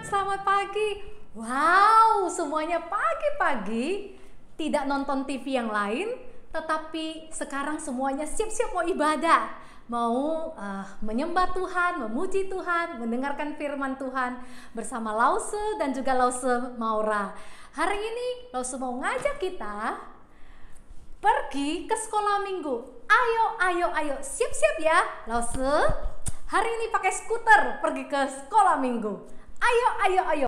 selamat pagi. Wow, semuanya pagi-pagi, tidak nonton TV yang lain, tetapi sekarang semuanya siap-siap mau ibadah, mau menyembah Tuhan, memuji Tuhan, mendengarkan firman Tuhan bersama Lause dan juga Lause Maura. Hari ini Lause mau ngajak kita pergi ke sekolah minggu. Ayo, siap-siap ya, Lause. Hari ini pakai skuter pergi ke sekolah minggu. Ayo.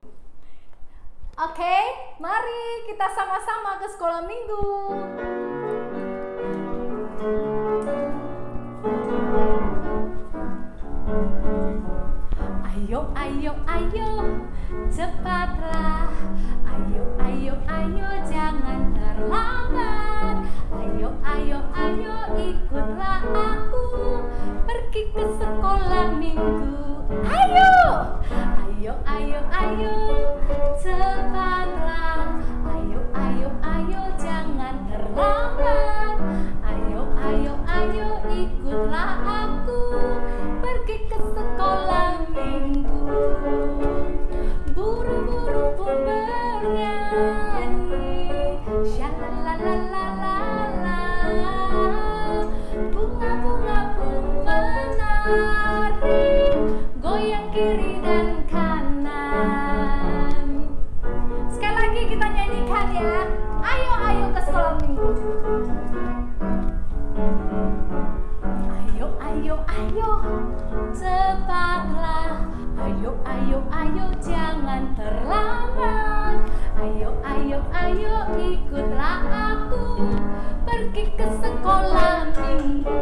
Oke, mari kita sama-sama ke sekolah minggu. Ayo, cepatlah. Ayo, jangan terlambat. Ayo, ikutlah aku pergi ke sekolah minggu. Ayo, cepatlah. Ayo, jangan terlambat. Ayo, ikutlah aku pergi ke sekolah minggu. Burung-burung pun bernyanyi, shalalalalala. Bunga-bunga pun menari, goyang kiri dan kanan. Sekali lagi kita nyanyikan ya. Ayo ke sekolah minggu. Ayo, cepatlah. Ayo, jangan terlambat. Ayo, ikutlah aku pergi ke sekolah minggu.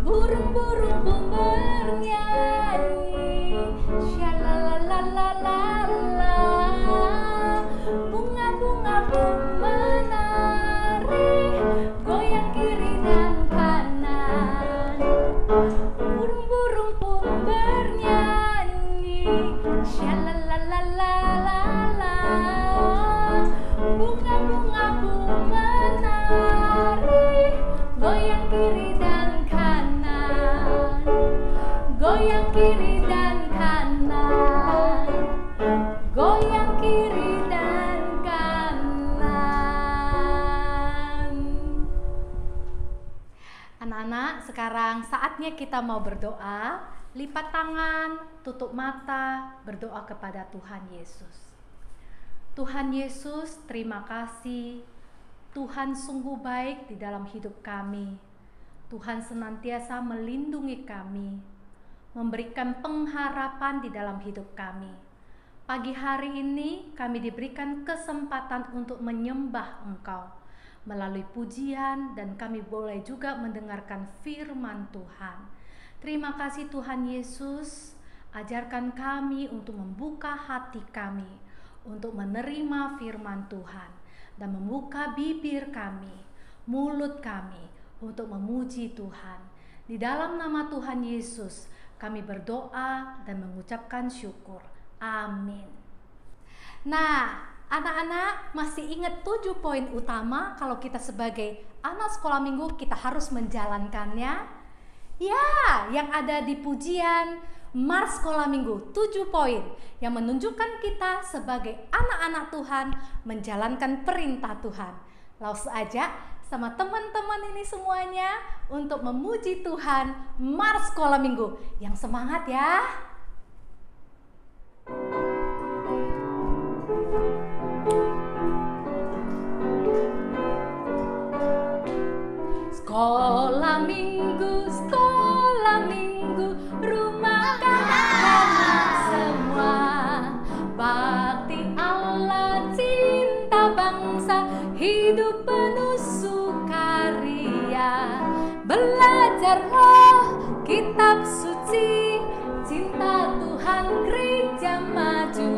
Burung-burung pun bernyanyi, shalalalalala. Bunga-bunga pun menari, goyang kiri dan kanan. Burung-burung pun bernyanyi, shalalalalala. Bunga-bunga pun menari, goyang kiri dan kanan. Goyang kiri dan kanan. Goyang kiri dan kanan. Anak-anak, sekarang saatnya kita mau berdoa. Lipat tangan, tutup mata, berdoa kepada Tuhan Yesus. Tuhan Yesus, terima kasih. Tuhan sungguh baik di dalam hidup kami. Tuhan senantiasa melindungi kami, memberikan pengharapan di dalam hidup kami. Pagi hari ini kami diberikan kesempatan untuk menyembah Engkau melalui pujian, dan kami boleh juga mendengarkan firman Tuhan. Terima kasih Tuhan Yesus, ajarkan kami untuk membuka hati kami, untuk menerima firman Tuhan, dan membuka bibir kami, mulut kami, untuk memuji Tuhan. Di dalam nama Tuhan Yesus, kami berdoa dan mengucapkan syukur. Amin. Nah, anak-anak masih ingat 7 poin utama kalau kita sebagai anak sekolah minggu kita harus menjalankannya? Ya, yang ada di pujian Mars Sekolah Minggu, 7 poin yang menunjukkan kita sebagai anak-anak Tuhan menjalankan perintah Tuhan. Langsung aja sama teman-teman ini semuanya untuk memuji Tuhan Mars Sekolah Minggu. Yang semangat ya. Sekolah minggu, rumah kanak-kanak semua. Bakti Allah, cinta bangsa, hidup penuh sukaria. Belajarlah kitab suci, cinta Tuhan gereja maju.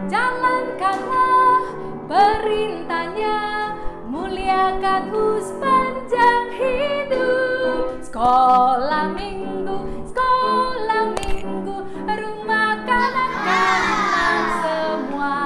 Jalankanlah perintahnya, muliakan sepanjang hidup. Sekolah minggu, rumah kanak-kanak semua.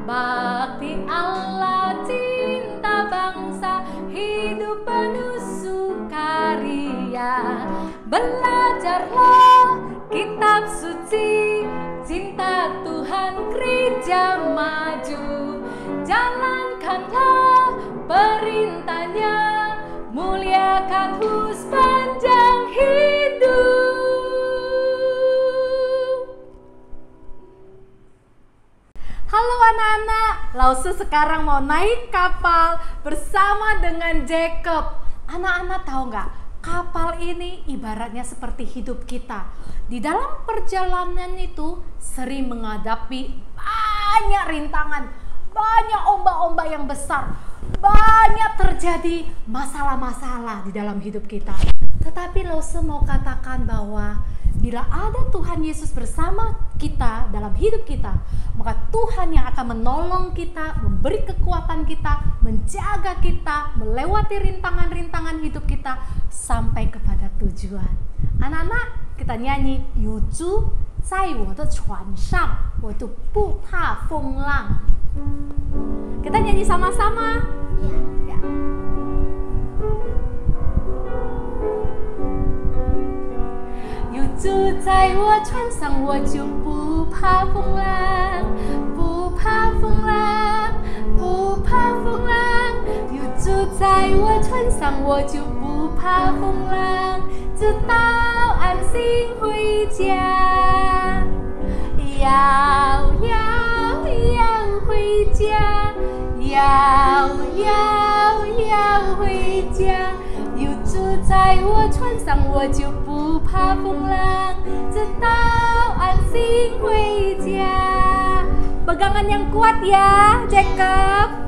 Bakti Allah, cinta bangsa, hidup penuh sukaria. Belajarlah kitab suci, cinta Tuhan gereja maju. Jalankanlah perintahnya, muliakan sepanjang hidup. Halo anak-anak, Lause sekarang mau naik kapal bersama dengan Jacob. Anak-anak tahu nggak? Kapal ini ibaratnya seperti hidup kita. Di dalam perjalanan itu sering menghadapi banyak rintangan, banyak ombak-ombak yang besar, banyak terjadi masalah-masalah di dalam hidup kita. Tetapi Lause mau katakan bahwa bila ada Tuhan Yesus bersama kita dalam hidup kita, maka Tuhan yang akan menolong kita, memberi kekuatan kita, menjaga kita, melewati rintangan-rintangan hidup kita sampai kepada tujuan. Anak-anak, kita nyanyi Yuzu在我的船上，我就不怕风浪。Kita nyanyi sama-sama. Ya.住在我船上，我就不怕风浪，不怕风浪，不怕风浪。又住在我船上，我就不怕风浪，直到安心回家。要回家，要回家。又住在我船上，我就不怕风浪，直到安心回家。Pegangan yang kuat ya, Jacob.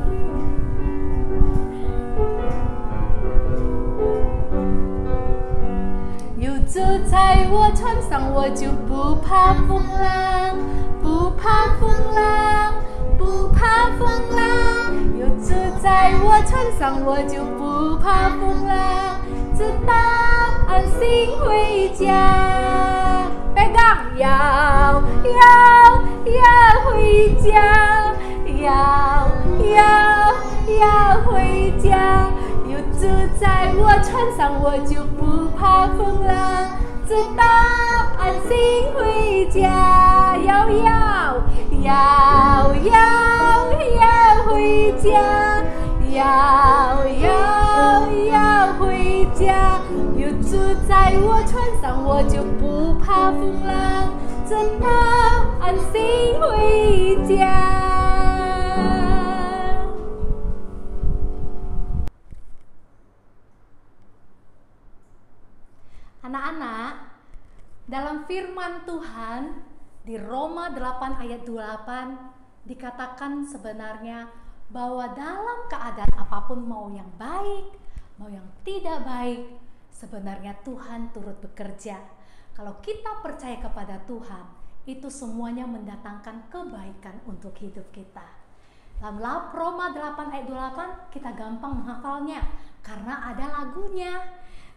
又住在我船上，我就不怕风浪，不怕风浪，不怕风浪。又住在我船上，我就不怕风浪，直到安心回家。Pegang， 要回家，要回家。又住在我船上，我就不怕风浪，直到安心回家。要回家，要回家。又住在我船上，我就不怕风浪，直到安心回家。Anak-anak, dalam firman Tuhan di Roma 8 ayat 28 dikatakan sebenarnya bahwa dalam keadaan apapun, mau yang baik, mau yang tidak baik, sebenarnya Tuhan turut bekerja. Kalau kita percaya kepada Tuhan, itu semuanya mendatangkan kebaikan untuk hidup kita. Dalam Roma 8 ayat 28 kita gampang menghafalnya karena ada lagunya.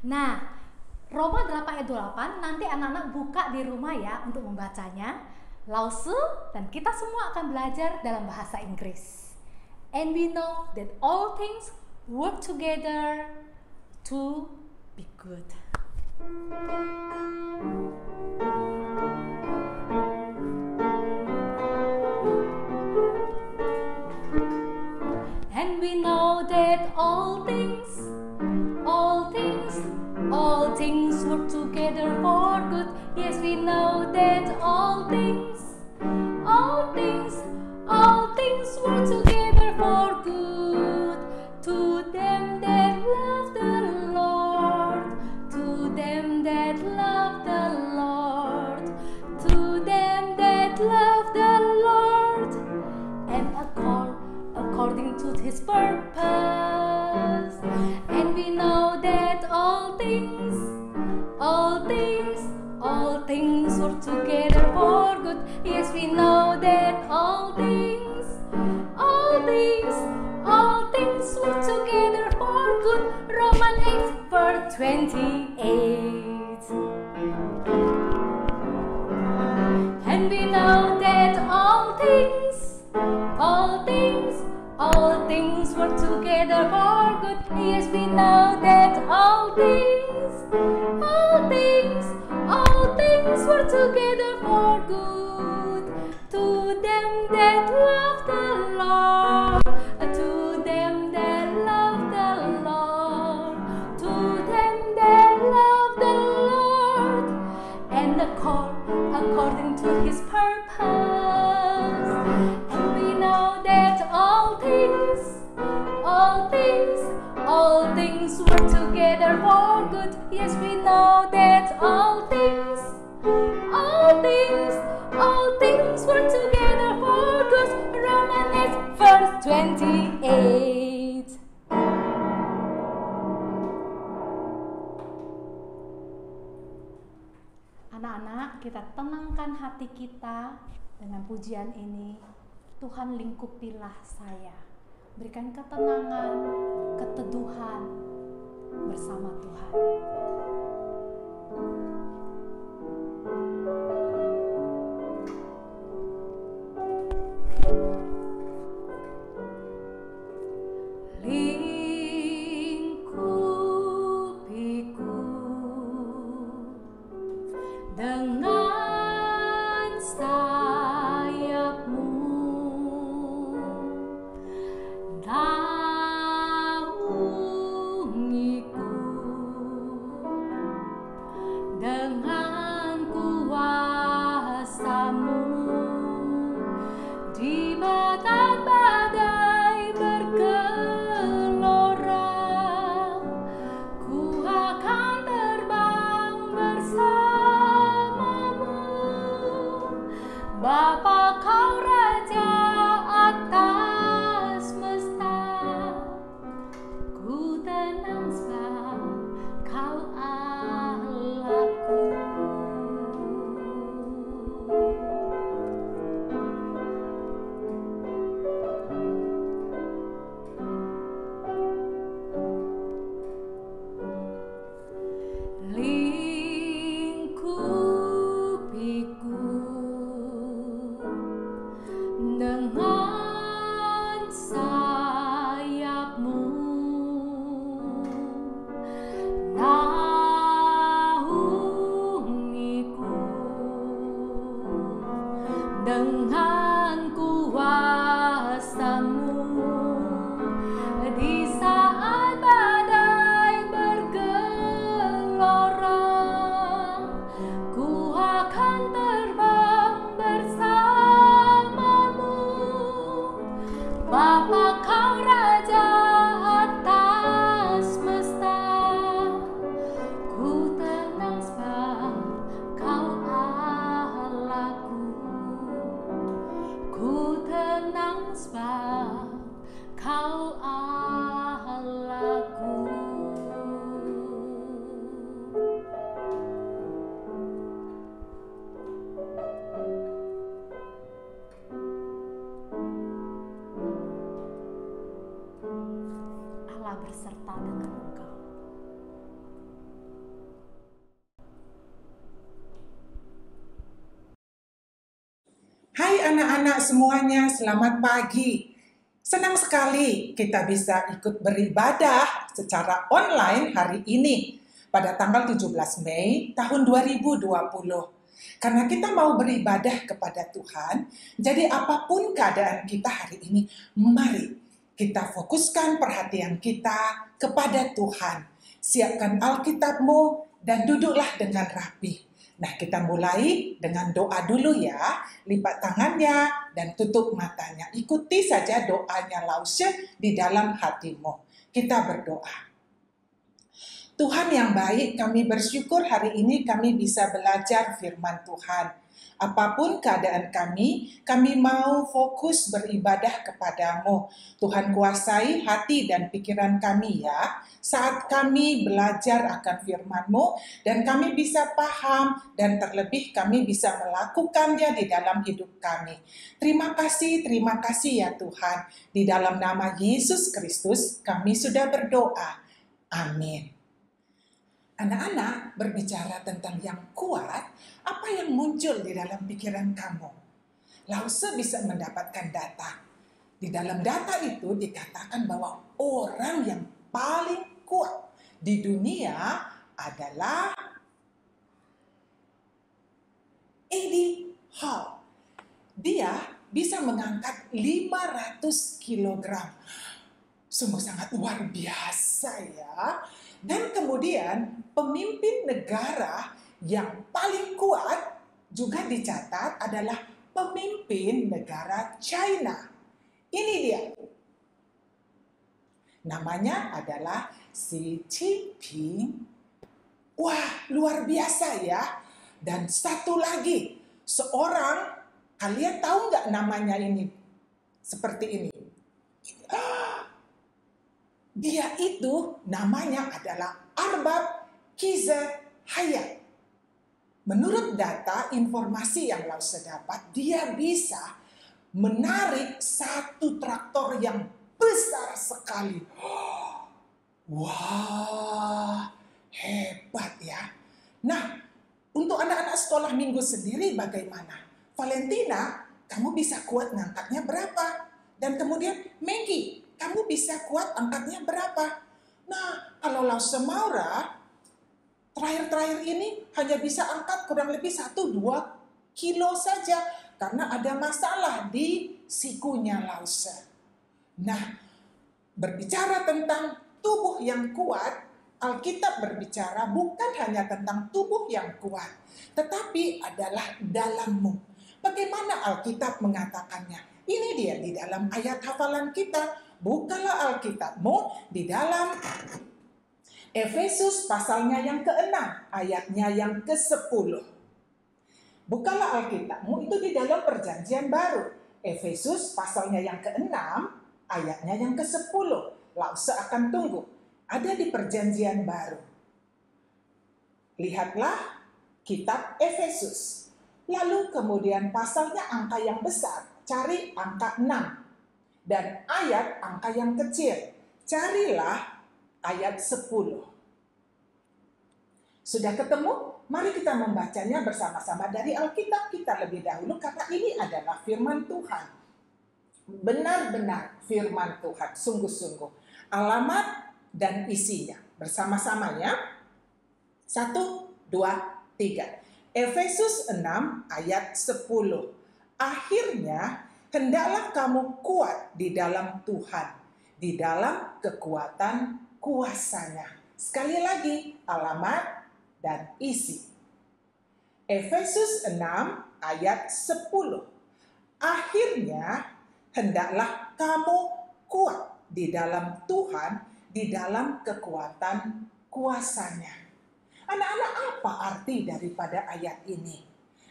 Nah, Roma 8 ayat 28 nanti anak-anak buka di rumah ya untuk membacanya. Lause dan kita semua akan belajar dalam bahasa Inggris. And we know that all things work together to be good. And we know that all things work together for good. Yes, we know that all things work together for good. To them that love the Lord, to them that love the Lord, to them that love the Lord, and according to His purpose. And we know that all things work together for good. Yes, we know that all things work together for good. Romans 8 verse 28. And we know that all things work together for good. Yes, we know that all things work together for good. together for good. Yes, we know that all things work together for good. Romans 8 verse 28. Anak-anak, kita tenangkan hati kita dengan pujian ini. Tuhan lingkupilah saya. Berikan ketenangan, keteduhan bersama Tuhan. Lingkupiku dengan sayapmu, naungiku dengan kuasamu. Di badai-badai bergelora, ku akan terbang bersamamu. Bapa, kau Raja atas semesta, ku tenang sebab kau Allahku. Lingkupiku dengan sayapmu, naungiku dengan kuasamu. Di saat badai bergelora, ku akan terbang bersamamu. Bapa, kau Raja atas semesta, ku tenang sebab kau Allahku. Ku tenang sebab kau Allahku. Allah berserta dengan engkau. Hai anak-anak semuanya, selamat pagi. Senang sekali kita bisa ikut beribadah secara online hari ini pada tanggal 17 Mei tahun 2020. Karena kita mau beribadah kepada Tuhan, jadi apapun keadaan kita hari ini, mari kita fokuskan perhatian kita kepada Tuhan. Siapkan Alkitabmu dan duduklah dengan rapi. Nah, kita mulai dengan doa dulu ya. Lipat tangannya dan tutup matanya. Ikuti saja doanya Lause di dalam hatimu. Kita berdoa. Tuhan yang baik, kami bersyukur hari ini kami bisa belajar firman Tuhan. Apapun keadaan kami mau fokus beribadah kepadamu. Tuhan kuasai hati dan pikiran kami ya, saat kami belajar akan firman-Mu, dan kami bisa paham, dan terlebih kami bisa melakukannya di dalam hidup kami. Terima kasih ya Tuhan. Di dalam nama Yesus Kristus kami sudah berdoa. Amin. Anak-anak, berbicara tentang yang kuat, apa yang muncul di dalam pikiran kamu? Lause bisa mendapatkan data. Di dalam data itu dikatakan bahwa orang yang paling kuat di dunia adalah Eddie Hall. Dia bisa mengangkat 500 kilogram. Sungguh sangat luar biasa ya. Dan kemudian pemimpin negara yang paling kuat juga dicatat adalah pemimpin negara China. Ini dia. Namanya adalah Xi Jinping. Wah, luar biasa ya. Dan satu lagi, seorang, kalian tahu nggak namanya ini? Seperti ini. Dia itu namanya adalah Arbab Kiza Hayat. Menurut data informasi yang Lause dapat, dia bisa menarik satu traktor yang besar sekali. Wah, hebat ya. Nah, untuk anak-anak sekolah minggu sendiri bagaimana? Valentina, kamu bisa kuat ngangkatnya berapa? Dan kemudian Maggie, kamu bisa kuat angkatnya berapa? Nah, kalau Lause Maura, terakhir-terakhir ini hanya bisa angkat kurang lebih 1-2 kilo saja. Karena ada masalah di sikunya Lause. Nah, berbicara tentang tubuh yang kuat, Alkitab berbicara bukan hanya tentang tubuh yang kuat, tetapi adalah dalammu. Bagaimana Alkitab mengatakannya? Ini dia di dalam ayat hafalan kita. Bukalah Alkitabmu di dalam Efesus pasalnya yang ke-6, ayatnya yang ke-10. Bukalah Alkitabmu itu di dalam Perjanjian Baru. Efesus pasalnya yang ke-6, ayatnya yang ke-10. Lause akan tunggu. Ada di Perjanjian Baru. Lihatlah kitab Efesus. Lalu kemudian pasalnya angka yang besar. Cari angka 6. Dan ayat angka yang kecil. Carilah ayat 10. Sudah ketemu? Mari kita membacanya bersama-sama dari Alkitab kita lebih dahulu. Karena ini adalah firman Tuhan. Benar-benar firman Tuhan. Sungguh-sungguh. Alamat dan isinya. Bersama-sama ya. 1, 2, 3. Efesus 6 ayat 10. Akhirnya, hendaklah kamu kuat di dalam Tuhan, di dalam kekuatan kuasanya. Sekali lagi, alamat dan isi. Efesus 6 ayat 10. Akhirnya, hendaklah kamu kuat di dalam Tuhan, di dalam kekuatan kuasanya. Anak-anak, apa arti daripada ayat ini?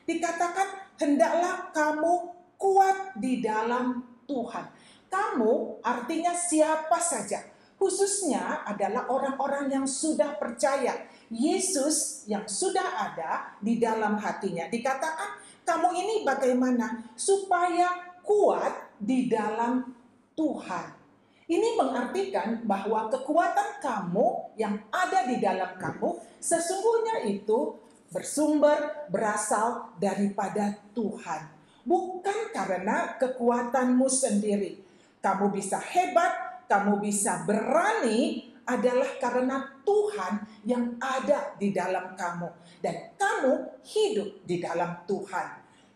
Dikatakan, hendaklah kamu kuat di dalam Tuhan. Kamu artinya siapa saja. Khususnya adalah orang-orang yang sudah percaya. Yesus yang sudah ada di dalam hatinya. Dikatakan, kamu ini bagaimana? Supaya kuat di dalam Tuhan. Ini mengartikan bahwa kekuatan kamu yang ada di dalam kamu sesungguhnya itu berasal daripada Tuhan. Bukan karena kekuatanmu sendiri. Kamu bisa hebat, kamu bisa berani adalah karena Tuhan yang ada di dalam kamu. Dan kamu hidup di dalam Tuhan.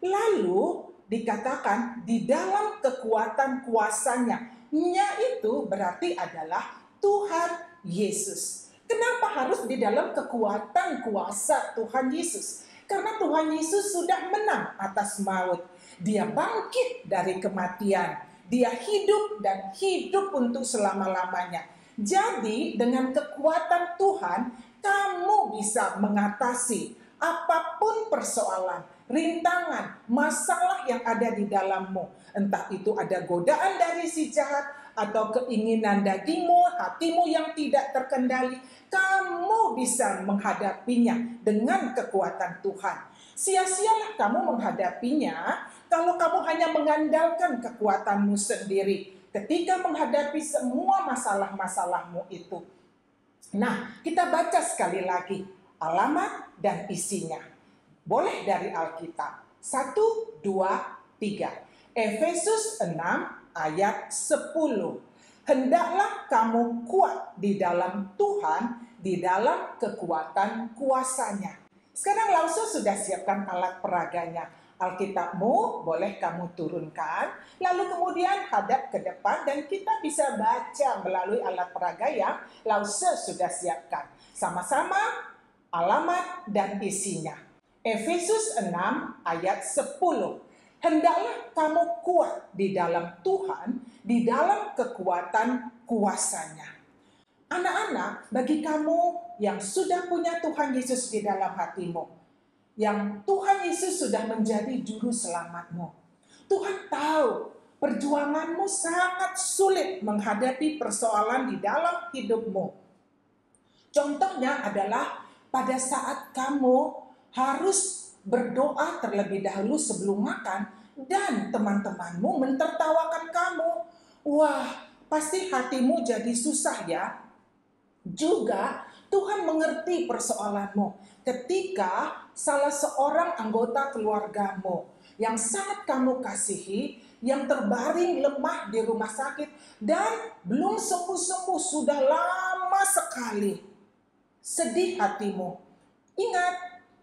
Lalu dikatakan di dalam kekuatan kuasanya. Nya itu berarti adalah Tuhan Yesus. Kenapa harus di dalam kekuatan kuasa Tuhan Yesus? Karena Tuhan Yesus sudah menang atas maut. Dia bangkit dari kematian. Dia hidup dan hidup untuk selama-lamanya. Jadi dengan kekuatan Tuhan, kamu bisa mengatasi apapun persoalan, rintangan, masalah yang ada di dalammu. Entah itu ada godaan dari si jahat, atau keinginan dagingmu, hatimu yang tidak terkendali, kamu bisa menghadapinya dengan kekuatan Tuhan. Sia-sialah kamu menghadapinya kalau kamu hanya mengandalkan kekuatanmu sendiri ketika menghadapi semua masalah-masalahmu itu. Nah, kita baca sekali lagi alamat dan isinya. Boleh dari Alkitab. 1, 2, 3. Efesus 6 ayat 10. Hendaklah kamu kuat di dalam Tuhan, di dalam kekuatan kuasanya. Sekarang Lause sudah siapkan alat peraganya. Alkitabmu boleh kamu turunkan, lalu kemudian hadap ke depan dan kita bisa baca melalui alat peraga yang Lause sudah siapkan. Sama-sama alamat dan isinya. Efesus 6 ayat 10. Hendaklah kamu kuat di dalam Tuhan, di dalam kekuatan kuasanya. Anak-anak, bagi kamu yang sudah punya Tuhan Yesus di dalam hatimu, yang Tuhan Yesus sudah menjadi juru selamatmu, Tuhan tahu perjuanganmu sangat sulit menghadapi persoalan di dalam hidupmu. Contohnya adalah pada saat kamu harus berdoa terlebih dahulu sebelum makan dan teman-temanmu mentertawakan kamu. Wah, pasti hatimu jadi susah ya. Juga Tuhan mengerti persoalanmu ketika salah seorang anggota keluargamu yang sangat kamu kasihi, yang terbaring lemah di rumah sakit dan belum sembuh-sembuh sudah lama sekali. Sedih hatimu. Ingat,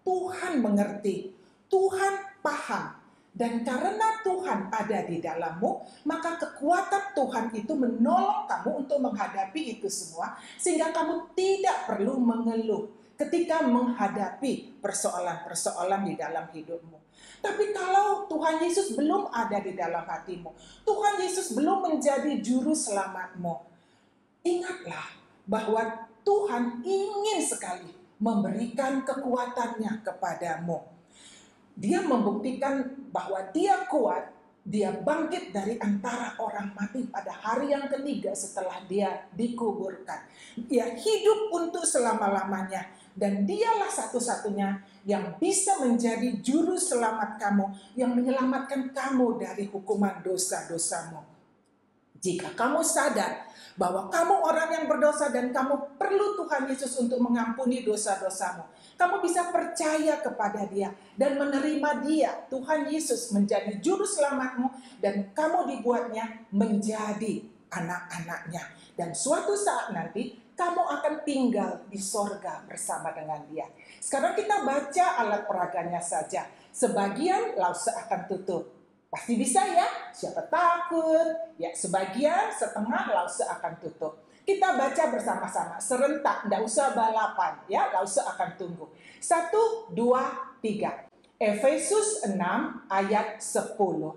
Tuhan mengerti, Tuhan paham. Dan karena Tuhan ada di dalammu, maka kekuatan Tuhan itu menolong kamu untuk menghadapi itu semua, sehingga kamu tidak perlu mengeluh ketika menghadapi persoalan-persoalan di dalam hidupmu. Tapi kalau Tuhan Yesus belum ada di dalam hatimu, Tuhan Yesus belum menjadi juru selamatmu, ingatlah bahwa Tuhan ingin sekali memberikan kekuatannya kepadamu. Dia membuktikan bahwa dia kuat, dia bangkit dari antara orang mati pada hari yang ketiga setelah dia dikuburkan. Dia hidup untuk selama-lamanya dan dialah satu-satunya yang bisa menjadi juru selamat kamu, yang menyelamatkan kamu dari hukuman dosa-dosamu. Jika kamu sadar bahwa kamu orang yang berdosa dan kamu perlu Tuhan Yesus untuk mengampuni dosa-dosamu, kamu bisa percaya kepada Dia dan menerima Dia, Tuhan Yesus, menjadi juru selamatmu, dan kamu dibuatnya menjadi anak-anaknya. Dan suatu saat nanti kamu akan tinggal di sorga bersama dengan Dia. Sekarang kita baca alat peraganya saja. Sebagian lause akan tutup. Pasti bisa ya, siapa takut? Ya, sebagian setengah lause akan tutup. Kita baca bersama-sama, serentak, tidak usah balapan, ya, lause akan tunggu. 1, 2, 3. Efesus 6 ayat 10.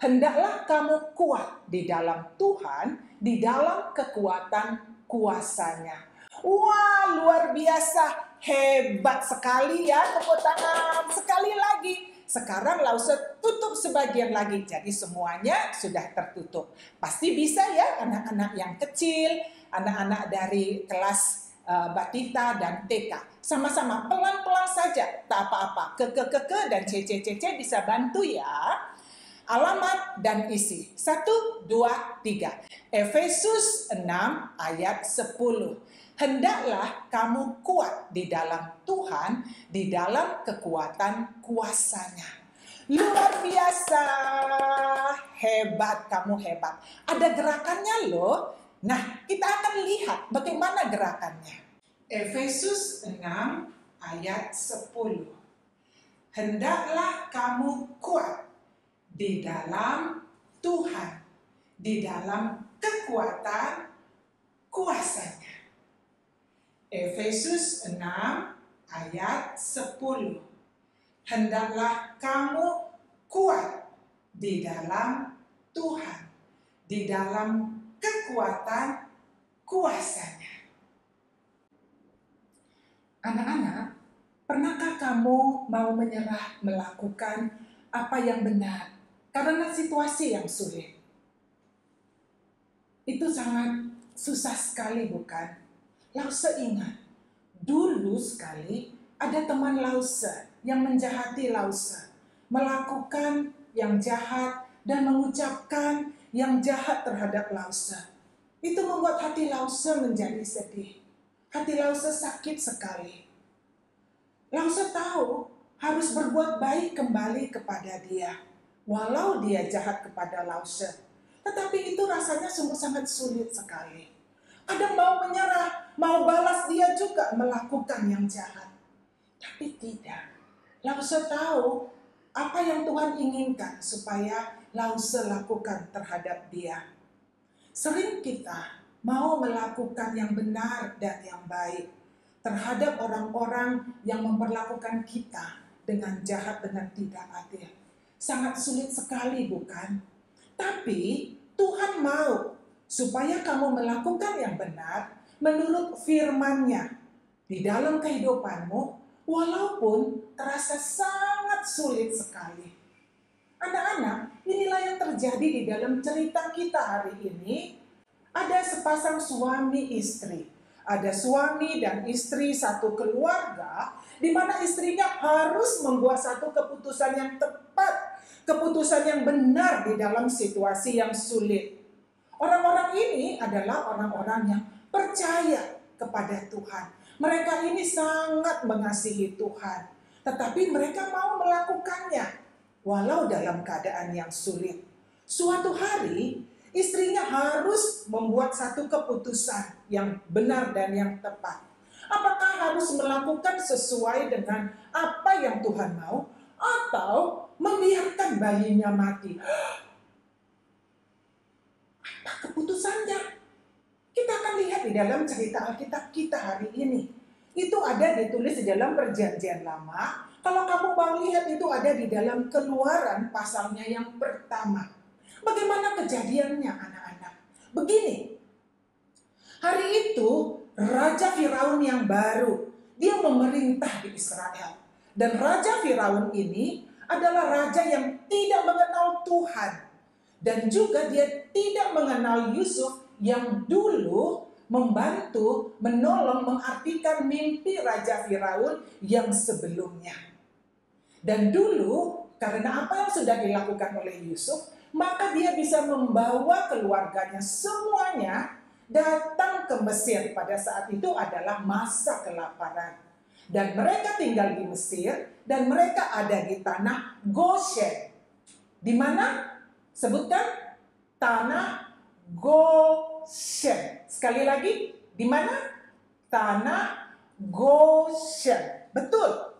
Hendaklah kamu kuat di dalam Tuhan, di dalam kekuatan kuasanya. Wah, luar biasa, hebat sekali ya, tepuk tangan sekali lagi. Sekarang lause tutup sebagian lagi, jadi semuanya sudah tertutup. Pasti bisa ya anak-anak yang kecil, anak-anak dari kelas Batita dan TK. Sama-sama pelan-pelan saja, tak apa-apa. Ke dan CC bisa bantu ya. Alamat dan isi. 1, 2, 3. Efesus 6 ayat 10. Hendaklah kamu kuat di dalam Tuhan, di dalam kekuatan kuasanya. Luar biasa, hebat, kamu hebat. Ada gerakannya loh. Nah, kita akan lihat bagaimana gerakannya. Efesus 6 ayat 10. Hendaklah kamu kuat di dalam Tuhan, di dalam kekuatan kuasanya. Efesus 6 ayat 10. Hendaklah kamu kuat di dalam Tuhan, di dalam kekuatan kuasanya. Anak-anak, pernahkah kamu mau menyerah melakukan apa yang benar karena situasi yang sulit? Itu sangat susah sekali, bukan? Lause ingat, dulu sekali ada teman Lause yang menjahati Lause, melakukan yang jahat dan mengucapkan yang jahat terhadap Lause. Itu membuat hati Lause menjadi sedih. Hati Lause sakit sekali. Lause tahu harus berbuat baik kembali kepada dia, walau dia jahat kepada Lause. Tetapi itu rasanya sungguh sangat sulit sekali. Kadang mau menyerah, mau balas dia juga melakukan yang jahat. Tapi tidak. Lause tahu apa yang Tuhan inginkan supaya Lause lakukan terhadap dia. Sering kita mau melakukan yang benar dan yang baik terhadap orang-orang yang memperlakukan kita dengan jahat, dengan tidak adil. Sangat sulit sekali, bukan? Tapi Tuhan mau supaya kamu melakukan yang benar, menurut firman-Nya di dalam kehidupanmu, walaupun terasa sangat sulit sekali. Anak-anak, inilah yang terjadi di dalam cerita kita hari ini. Ada sepasang suami istri. Ada suami dan istri satu keluarga, di mana istrinya harus membuat satu keputusan yang tepat, keputusan yang benar di dalam situasi yang sulit. Orang-orang ini adalah orang-orang yang percaya kepada Tuhan. Mereka ini sangat mengasihi Tuhan, tetapi mereka mau melakukannya walau dalam keadaan yang sulit. Suatu hari, istrinya harus membuat satu keputusan yang benar dan yang tepat. Apakah harus melakukan sesuai dengan apa yang Tuhan mau, atau membiarkan bayinya mati? Apa keputusannya? Kita akan lihat di dalam cerita Alkitab kita hari ini. Itu ada ditulis di dalam Perjanjian Lama. Kalau kamu mau lihat, itu ada di dalam Keluaran pasalnya yang pertama. Bagaimana kejadiannya, anak-anak? Begini, hari itu Raja Firaun yang baru, dia memerintah di Israel. Dan Raja Firaun ini adalah raja yang tidak mengenal Tuhan. Dan juga dia tidak mengenal Yusuf yang dulu membantu, menolong, mengartikan mimpi Raja Firaun yang sebelumnya. Dan dulu, karena apa yang sudah dilakukan oleh Yusuf, maka dia bisa membawa keluarganya semuanya datang ke Mesir. Pada saat itu adalah masa kelaparan. Dan mereka tinggal di Mesir, dan mereka ada di tanah Goshen. Di mana? Sebutkan, tanah Goshen. Sekali lagi, di mana? Tanah Goshen. Betul.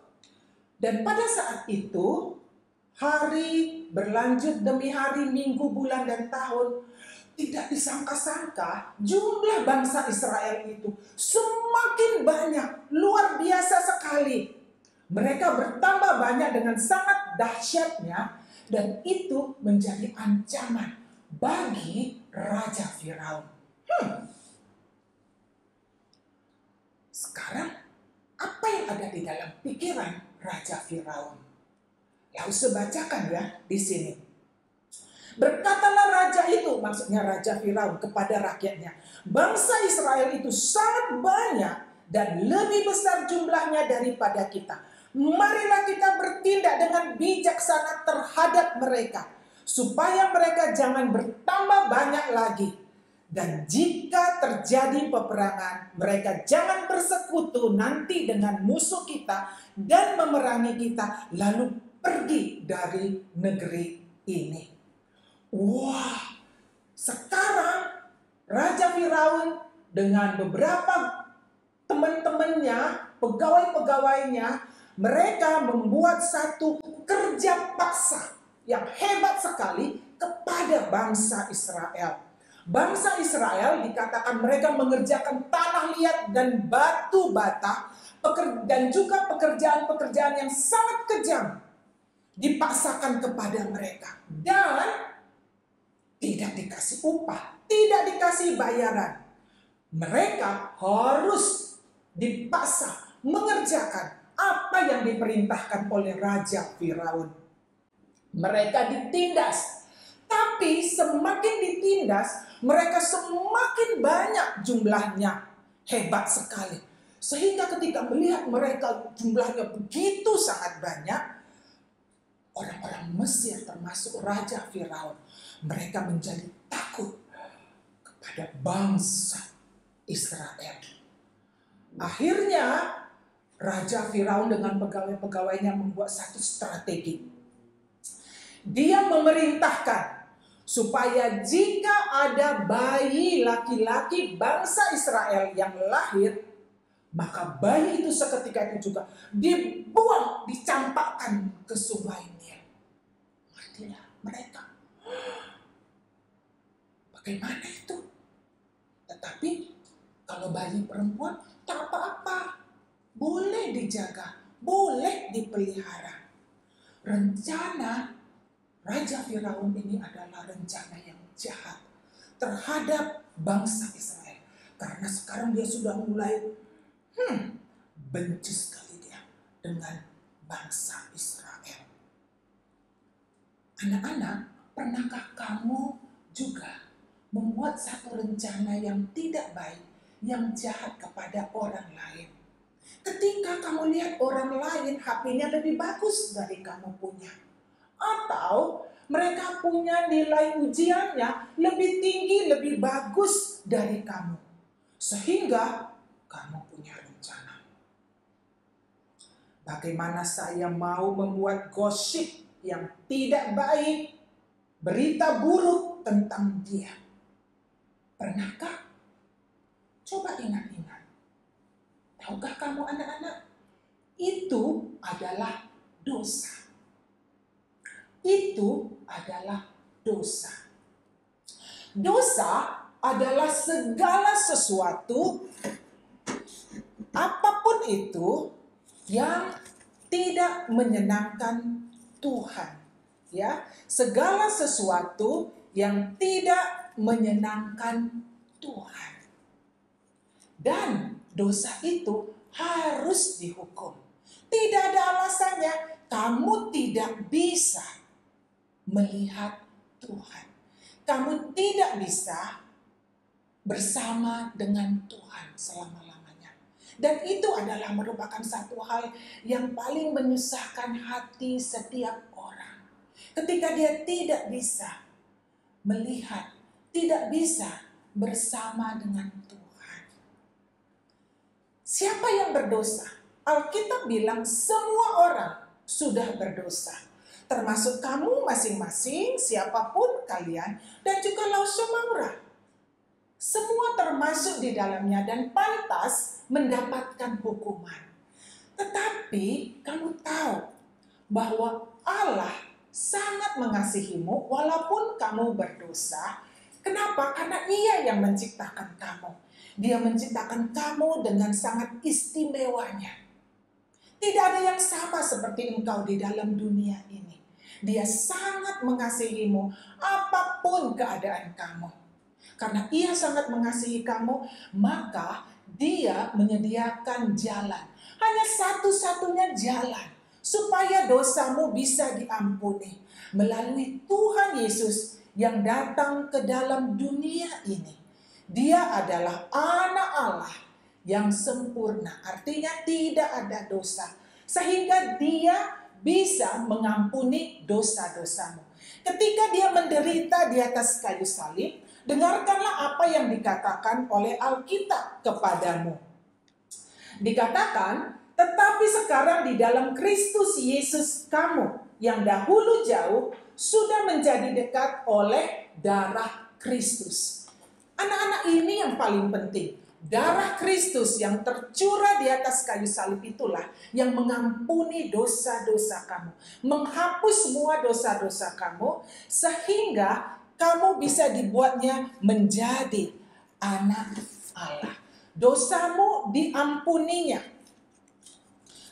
Dan pada saat itu, hari berlanjut demi hari, minggu, bulan, dan tahun. Tidak disangka-sangka jumlah bangsa Israel itu semakin banyak, luar biasa sekali. Mereka bertambah banyak dengan sangat dahsyatnya, dan itu menjadi ancaman bagi Raja Firaun. Sekarang, apa yang ada di dalam pikiran Raja Firaun? Langsung bacakan ya di sini. Berkatalah raja itu, maksudnya Raja Firaun, kepada rakyatnya, bangsa Israel itu sangat banyak dan lebih besar jumlahnya daripada kita. Marilah kita bertindak dengan bijaksana terhadap mereka, supaya mereka jangan bertambah banyak lagi. Dan jika terjadi peperangan, mereka jangan bersekutu nanti dengan musuh kita dan memerangi kita, lalu pergi dari negeri ini. Wah, sekarang Raja Firaun dengan beberapa teman-temannya, pegawai-pegawainya, mereka membuat satu kerja paksa yang hebat sekali kepada bangsa Israel. Bangsa Israel dikatakan mereka mengerjakan tanah liat dan batu bata, dan juga pekerjaan-pekerjaan yang sangat kejam dipaksakan kepada mereka. Dan tidak dikasih upah, tidak dikasih bayaran. Mereka harus dipaksa mengerjakan apa yang diperintahkan oleh Raja Firaun. Mereka ditindas. Tapi semakin ditindas, mereka semakin banyak jumlahnya. Hebat sekali. Sehingga ketika melihat mereka jumlahnya begitu sangat banyak, orang-orang Mesir termasuk Raja Firaun, mereka menjadi takut kepada bangsa Israel. Akhirnya Raja Firaun dengan pegawai-pegawainya membuat satu strategi. Dia memerintahkan supaya jika ada bayi laki-laki bangsa Israel yang lahir, maka bayi itu seketika itu juga dibuang, dicampakkan ke sungai Nil. Matilah mereka. Bagaimana itu? Tetapi kalau bayi perempuan tak apa-apa, boleh dijaga, boleh dipelihara. Rencana Raja Firaun ini adalah rencana yang jahat terhadap bangsa Israel. Karena sekarang dia sudah mulai benci sekali dia dengan bangsa Israel. Anak-anak, pernahkah kamu juga membuat satu rencana yang tidak baik, yang jahat kepada orang lain? Ketika kamu lihat orang lain HP-nya lebih bagus dari kamu punya, atau mereka punya nilai ujiannya lebih tinggi, lebih bagus dari kamu, sehingga kamu punya rencana. Bagaimana saya mau membuat gosip yang tidak baik, berita buruk tentang dia? Pernahkah? Coba ingat-ingat. Tahukah kamu anak-anak? Itu adalah dosa. Itu adalah dosa. Dosa adalah segala sesuatu, apapun itu, yang tidak menyenangkan Tuhan. Ya, segala sesuatu yang tidak menyenangkan Tuhan. Dan dosa itu harus dihukum. Tidak ada alasannya kamu tidak bisa melihat Tuhan. Kamu tidak bisa bersama dengan Tuhan selama-lamanya. Dan itu adalah merupakan satu hal yang paling menyusahkan hati setiap orang. Ketika dia tidak bisa melihat, tidak bisa bersama dengan Tuhan. Siapa yang berdosa? Alkitab bilang semua orang sudah berdosa. Termasuk kamu masing-masing, siapapun kalian, dan juga Lausio Maura. Semua termasuk di dalamnya dan pantas mendapatkan hukuman. Tetapi kamu tahu bahwa Allah sangat mengasihimu walaupun kamu berdosa. Kenapa? Karena Ia yang menciptakan kamu. Dia menciptakan kamu dengan sangat istimewanya. Tidak ada yang sama seperti engkau di dalam dunia ini. Dia sangat mengasihimu apapun keadaan kamu. Karena Ia sangat mengasihi kamu, maka Dia menyediakan jalan. Hanya satu-satunya jalan supaya dosamu bisa diampuni melalui Tuhan Yesus yang datang ke dalam dunia ini. Dia adalah anak Allah yang sempurna, artinya tidak ada dosa, sehingga Dia bisa mengampuni dosa-dosamu. Ketika Dia menderita di atas kayu salib, dengarkanlah apa yang dikatakan oleh Alkitab kepadamu. Dikatakan, tetapi sekarang di dalam Kristus Yesus kamu yang dahulu jauh sudah menjadi dekat oleh darah Kristus. Anak-anak, ini yang paling penting. Darah Kristus yang tercurah di atas kayu salib itulah yang mengampuni dosa-dosa kamu, menghapus semua dosa-dosa kamu, sehingga kamu bisa dibuatnya menjadi anak Allah. Dosamu diampuninya.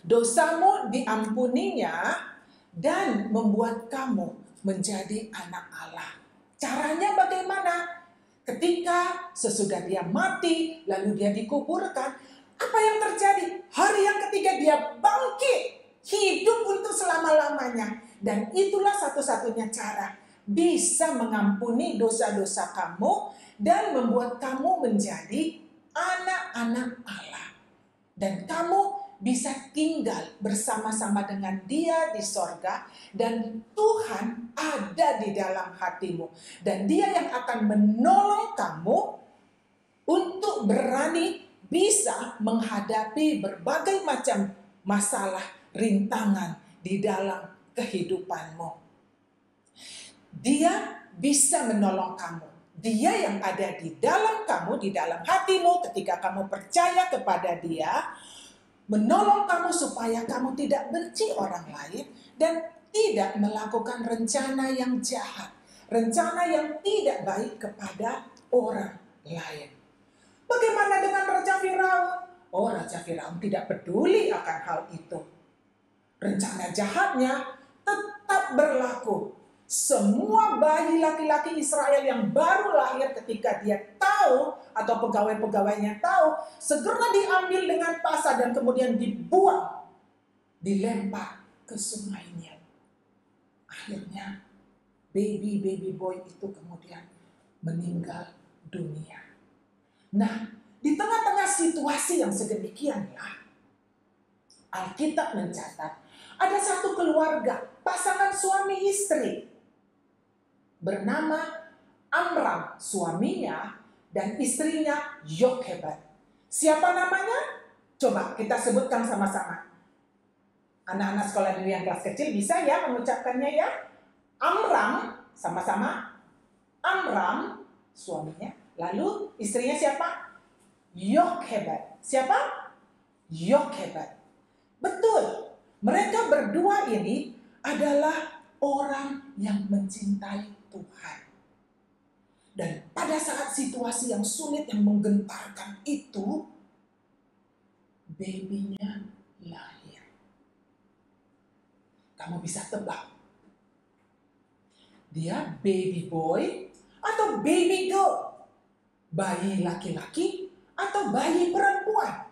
Dosamu diampuninya dan membuat kamu menjadi anak Allah. Caranya bagaimana? Ketika sesudah dia mati, lalu dia dikuburkan, apa yang terjadi? Hari yang ketiga dia bangkit, hidup untuk selama-lamanya. Dan itulah satu-satunya cara bisa mengampuni dosa-dosa kamu dan membuat kamu menjadi anak-anak Allah. Dan kamu bisa tinggal bersama-sama dengan Dia di sorga, dan Tuhan ada di dalam hatimu. Dan Dia yang akan menolong kamu untuk berani bisa menghadapi berbagai macam masalah, rintangan di dalam kehidupanmu. Dia bisa menolong kamu. Dia yang ada di dalam kamu, di dalam hatimu ketika kamu percaya kepada Dia, menolong kamu supaya kamu tidak benci orang lain dan tidak melakukan rencana yang jahat, rencana yang tidak baik kepada orang lain. Bagaimana dengan Raja Firaun? Oh, Raja Firaun tidak peduli akan hal itu. Rencana jahatnya tetap berlaku Semua bayi laki-laki Israel yang baru lahir ketika dia tahu atau pegawai-pegawainya tahu, segera diambil dengan pasar dan kemudian dibuang, dilempar ke sungai Nil. Akhirnya baby boy itu kemudian meninggal dunia. Nah, di tengah-tengah situasi yang sedemikianlah, Alkitab mencatat ada satu keluarga, pasangan suami istri, bernama Amram suaminya dan istrinya Yokebed. Siapa namanya? Coba kita sebutkan sama-sama. Anak-anak sekolah dulu yang kelas kecil bisa ya mengucapkannya ya. Amram, sama-sama. Amram suaminya. Lalu istrinya siapa? Yokebed. Siapa? Yokebed. Betul. Mereka berdua ini adalah orang yang mencintai Tuhan. Dan pada saat situasi yang sulit yang menggentarkan itu, babynya lahir. Kamu bisa tebak, dia baby boy atau baby girl, bayi laki-laki atau bayi perempuan?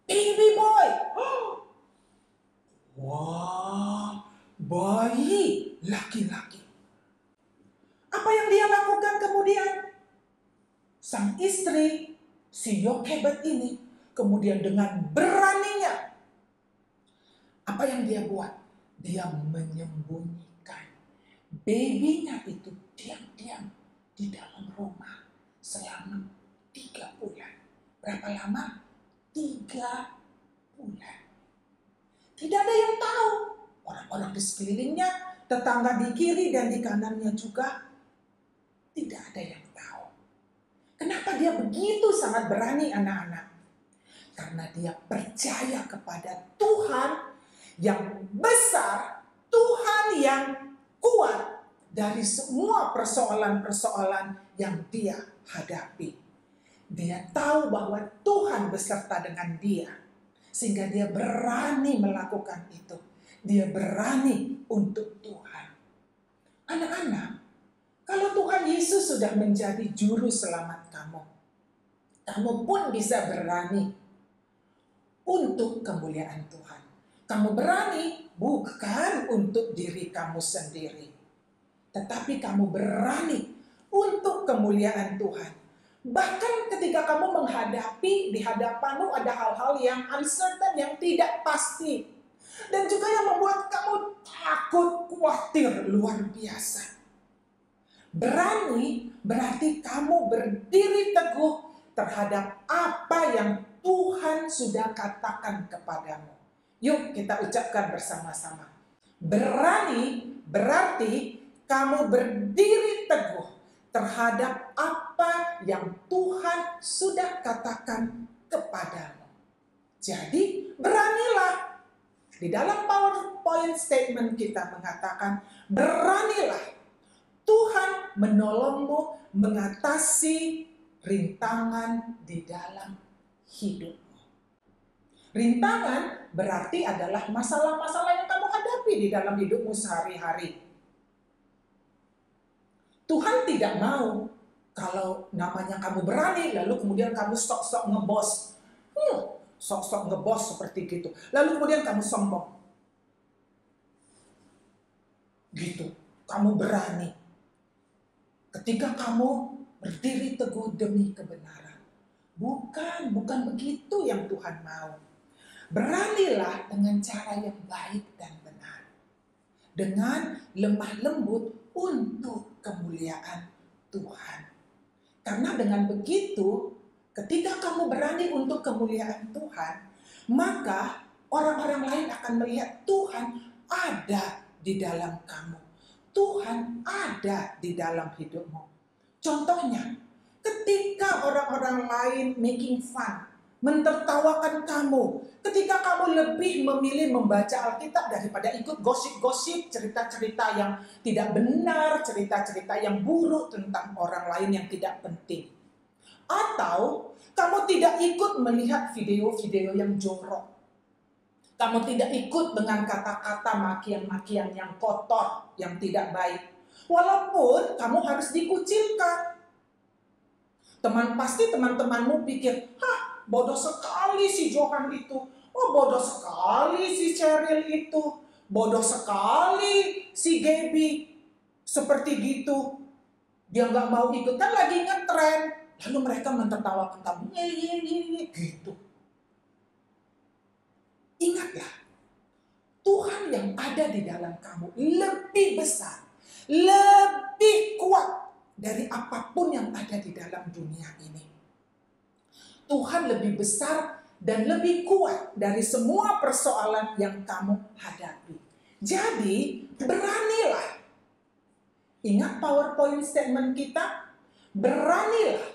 Baby boy. Wah, bayi laki-laki. Apa yang dia lakukan kemudian? Sang istri, si Yokebed ini, kemudian dengan beraninya, apa yang dia buat? Dia menyembunyikan babynya itu diam-diam di dalam rumah selama 3 bulan. Berapa lama? 3 bulan. Tidak ada yang tahu. Orang-orang di sekelilingnya, tetangga di kiri dan di kanannya juga, tidak ada yang tahu. Kenapa dia begitu sangat berani, anak-anak? Karena dia percaya kepada Tuhan yang besar, Tuhan yang kuat dari semua persoalan-persoalan yang dia hadapi. Dia tahu bahwa Tuhan beserta dengan dia, sehingga dia berani melakukan itu. Dia berani untuk Tuhan. Anak-anak, kalau Tuhan Yesus sudah menjadi juru selamat kamu, kamu pun bisa berani untuk kemuliaan Tuhan. Kamu berani bukan untuk diri kamu sendiri, tetapi kamu berani untuk kemuliaan Tuhan. Bahkan ketika kamu menghadapi, di hadapanmu ada hal-hal yang uncertain, yang tidak pasti, dan juga yang membuat kamu takut, khawatir, luar biasa. Berani berarti kamu berdiri teguh terhadap apa yang Tuhan sudah katakan kepadamu. Yuk kita ucapkan bersama-sama. Berani berarti kamu berdiri teguh terhadap apa yang Tuhan sudah katakan kepadamu. Jadi beranilah. Di dalam PowerPoint statement kita mengatakan, beranilah. Tuhan menolongmu mengatasi rintangan di dalam hidupmu. Rintangan berarti adalah masalah-masalah yang kamu hadapi di dalam hidupmu sehari-hari. Tuhan tidak mau kalau namanya kamu berani, lalu kemudian kamu sok-sok ngebos. Sok-sok ngebos seperti gitu. Lalu kemudian kamu sombong. Gitu. Kamu berani. Ketika kamu berdiri teguh demi kebenaran. Bukan begitu yang Tuhan mau. Beranilah dengan cara yang baik dan benar. Dengan lemah lembut untuk kemuliaan Tuhan. Karena dengan begitu, ketika kamu berani untuk kemuliaan Tuhan, maka orang-orang lain akan melihat Tuhan ada di dalam kamu. Tuhan ada di dalam hidupmu. Contohnya, ketika orang-orang lain making fun, mentertawakan kamu, ketika kamu lebih memilih membaca Alkitab daripada ikut gosip-gosip, cerita-cerita yang tidak benar, cerita-cerita yang buruk tentang orang lain yang tidak penting. Atau kamu tidak ikut melihat video-video yang jorok. Kamu tidak ikut dengan kata-kata makian-makian yang kotor, yang tidak baik. Walaupun kamu harus dikucilkan. Pasti teman-temanmu pikir, bodoh sekali si Johan itu. Oh, bodoh sekali si Cheryl itu. Bodoh sekali si Gaby. Seperti gitu. Dia nggak mau ikut, kan lagi ngetren. Lalu mereka mentertawakan kamu. Gitu. Ingatlah, Tuhan yang ada di dalam kamu lebih besar, lebih kuat dari apapun yang ada di dalam dunia ini. Tuhan lebih besar dan lebih kuat dari semua persoalan yang kamu hadapi. Jadi, beranilah. Ingat PowerPoint statement kita? Beranilah.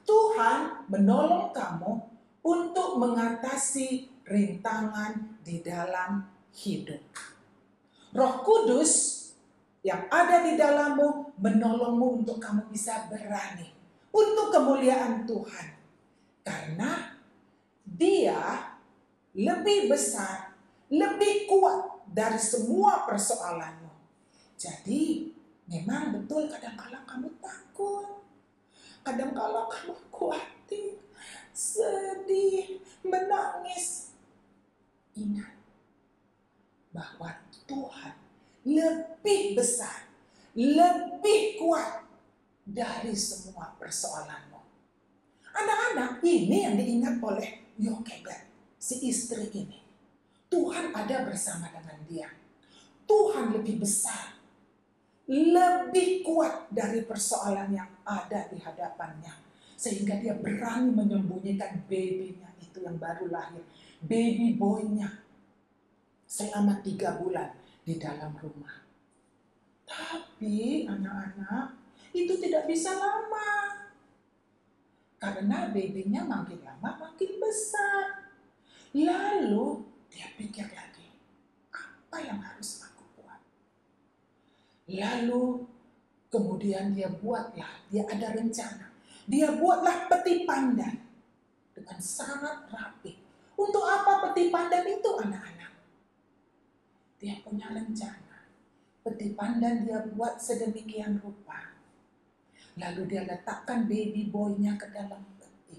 Tuhan menolong kamu untuk mengatasi rintangan di dalam hidup. Roh Kudus yang ada di dalammu menolongmu untuk kamu bisa berani untuk kemuliaan Tuhan. Karena Dia lebih besar, lebih kuat dari semua persoalanmu. Jadi memang betul kadang-kala kamu takut. Kadang-kala kamu khawatir, sedih, menangis. Ingat bahwa Tuhan lebih besar, lebih kuat dari semua persoalanmu. Anak-anak, ini yang diingat oleh Yokebed, si istri ini. Tuhan ada bersama dengan dia. Tuhan lebih besar, lebih kuat dari persoalan yang ada di hadapannya. Sehingga dia berani menyembunyikan babynya itu yang baru lahir. Baby boynya. Selama 3 bulan di dalam rumah. Tapi anak-anak, itu tidak bisa lama. Karena babynya makin lama makin besar. Lalu dia pikir lagi, apa yang harus aku buat? Lalu kemudian dia ada rencana. Dia buatlah peti pandan dengan sangat rapi. Untuk apa peti pandan itu anak-anak? Dia punya rencana. Peti pandan dia buat sedemikian rupa. Lalu dia letakkan baby boynya ke dalam peti.